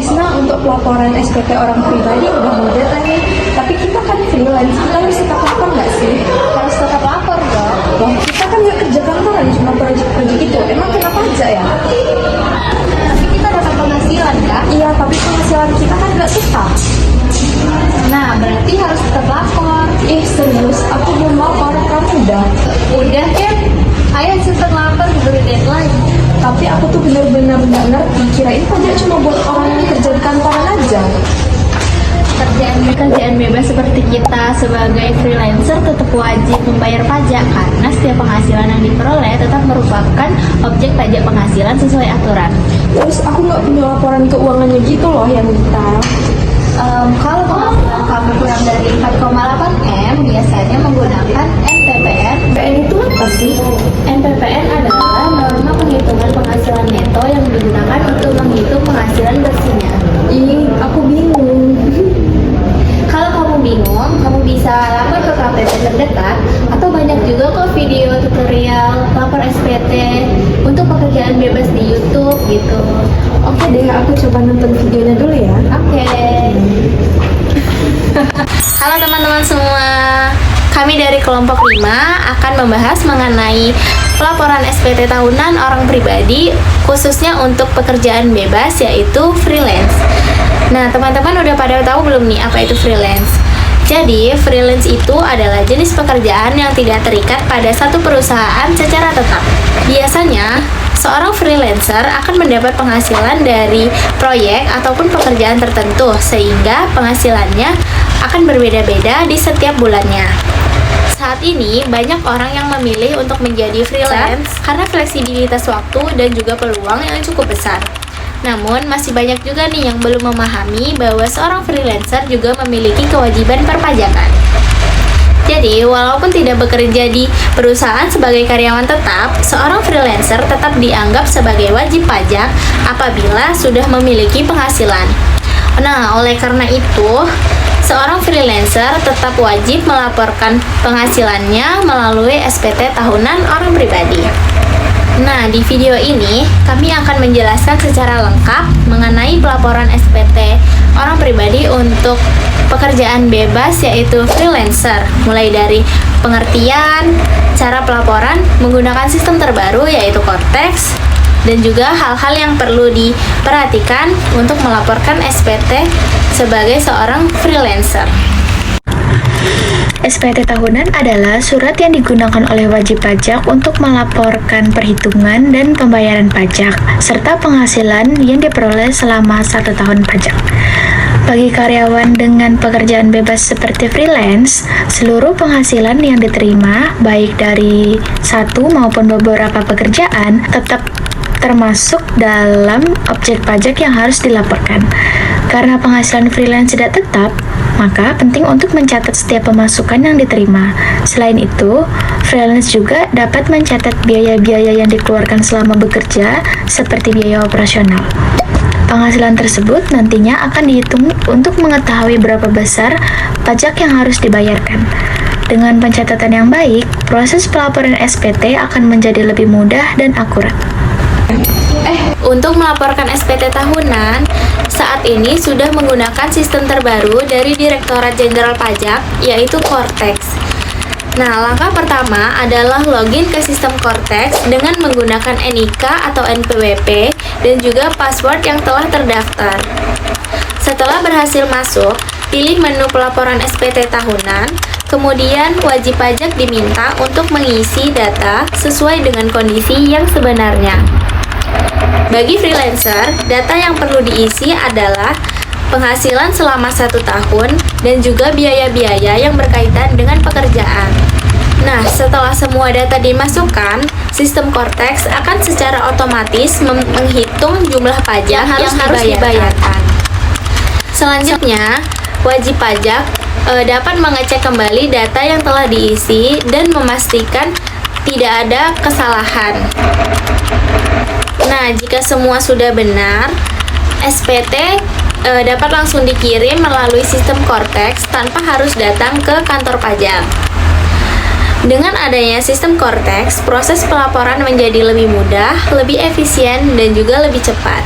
Isna, untuk pelaporan SPT orang pribadi udah mudah kan nih, tapi kita kan freelance, kita harus tetap lapor nggak sih? Harus tetap lapor dong. Wah, kita kan nggak kerja kantoran, cuma proyek-proyek itu, emang kenapa aja ya? Tapi kita dapat penghasilan kan? Iya, tapi penghasilan kita kan nggak tetap. Nah, berarti harus tetap lapor. Serius, aku belum lapor, kamu udah? Udah kan? Ayo cepet lapor keburu deadline. Tapi aku tuh bener-bener nggak ngerti, kirain pajak cuma buat orang yang kerja di kantoran aja. Pekerjaan bebas seperti kita sebagai freelancer tetap wajib membayar pajak karena setiap penghasilan yang diperoleh tetap merupakan objek pajak penghasilan sesuai aturan. Terus aku nggak punya laporan keuangannya gitu loh yang minta. Kalau penghasilan kamu kurang dari 4,8 M, biasanya menggunakan NPPN. PN itu apa sih? NPPN adalah norma penghitungan penghasilan neto yang digunakan untuk menghitung penghasilan bersihnya. Aku bingung. Kalau kamu bingung, kamu bisa lapor ke KPP terdekat atau banyak juga kok video tutorial lapor SPT untuk pekerjaan bebas di YouTube gitu. Oke deh, aku coba nonton videonya dulu ya. Oke. Halo teman-teman semua. Kami dari kelompok 5 akan membahas mengenai pelaporan SPT tahunan orang pribadi khususnya untuk pekerjaan bebas yaitu freelance. Nah, teman-teman udah pada tahu belum nih apa itu freelance? Jadi, freelance itu adalah jenis pekerjaan yang tidak terikat pada satu perusahaan secara tetap. Biasanya, seorang freelancer akan mendapat penghasilan dari proyek ataupun pekerjaan tertentu, sehingga penghasilannya akan berbeda-beda di setiap bulannya. Saat ini, banyak orang yang memilih untuk menjadi freelance karena fleksibilitas waktu dan juga peluang yang cukup besar. Namun, masih banyak juga nih yang belum memahami bahwa seorang freelancer juga memiliki kewajiban perpajakan. Jadi, walaupun tidak bekerja di perusahaan sebagai karyawan tetap, seorang freelancer tetap dianggap sebagai wajib pajak apabila sudah memiliki penghasilan. Nah, oleh karena itu, seorang freelancer tetap wajib melaporkan penghasilannya melalui SPT tahunan orang pribadi. Nah, di video ini kami akan menjelaskan secara lengkap mengenai pelaporan SPT orang pribadi untuk pekerjaan bebas yaitu freelancer, mulai dari pengertian, cara pelaporan menggunakan sistem terbaru yaitu Cortex, dan juga hal-hal yang perlu diperhatikan untuk melaporkan SPT sebagai seorang freelancer. SPT tahunan adalah surat yang digunakan oleh wajib pajak untuk melaporkan perhitungan dan pembayaran pajak, serta penghasilan yang diperoleh selama 1 tahun pajak. Bagi karyawan dengan pekerjaan bebas seperti freelance, seluruh penghasilan yang diterima, baik dari satu maupun beberapa pekerjaan, tetap termasuk dalam objek pajak yang harus dilaporkan. Karena penghasilan freelance tidak tetap, maka penting untuk mencatat setiap pemasukan yang diterima. Selain itu, freelance juga dapat mencatat biaya-biaya yang dikeluarkan selama bekerja, seperti biaya operasional. Penghasilan tersebut nantinya akan dihitung untuk mengetahui berapa besar pajak yang harus dibayarkan. Dengan pencatatan yang baik, proses pelaporan SPT akan menjadi lebih mudah dan akurat. Untuk melaporkan SPT tahunan, saat ini sudah menggunakan sistem terbaru dari Direktorat Jenderal Pajak, yaitu Cortex. Nah, langkah pertama adalah login ke sistem Cortex dengan menggunakan NIK atau NPWP dan juga password yang telah terdaftar. Setelah berhasil masuk, pilih menu pelaporan SPT tahunan, kemudian wajib pajak diminta untuk mengisi data sesuai dengan kondisi yang sebenarnya. Bagi freelancer, data yang perlu diisi adalah penghasilan selama 1 tahun dan juga biaya-biaya yang berkaitan dengan pekerjaan. Nah, setelah semua data dimasukkan, sistem Cortex akan secara otomatis menghitung jumlah pajak yang harus dibayarkan. Selanjutnya, wajib pajak dapat mengecek kembali data yang telah diisi dan memastikan tidak ada kesalahan. Nah, jika semua sudah benar, SPT dapat langsung dikirim melalui sistem Cortex tanpa harus datang ke kantor pajak. Dengan adanya sistem Cortex, proses pelaporan menjadi lebih mudah, lebih efisien, dan juga lebih cepat.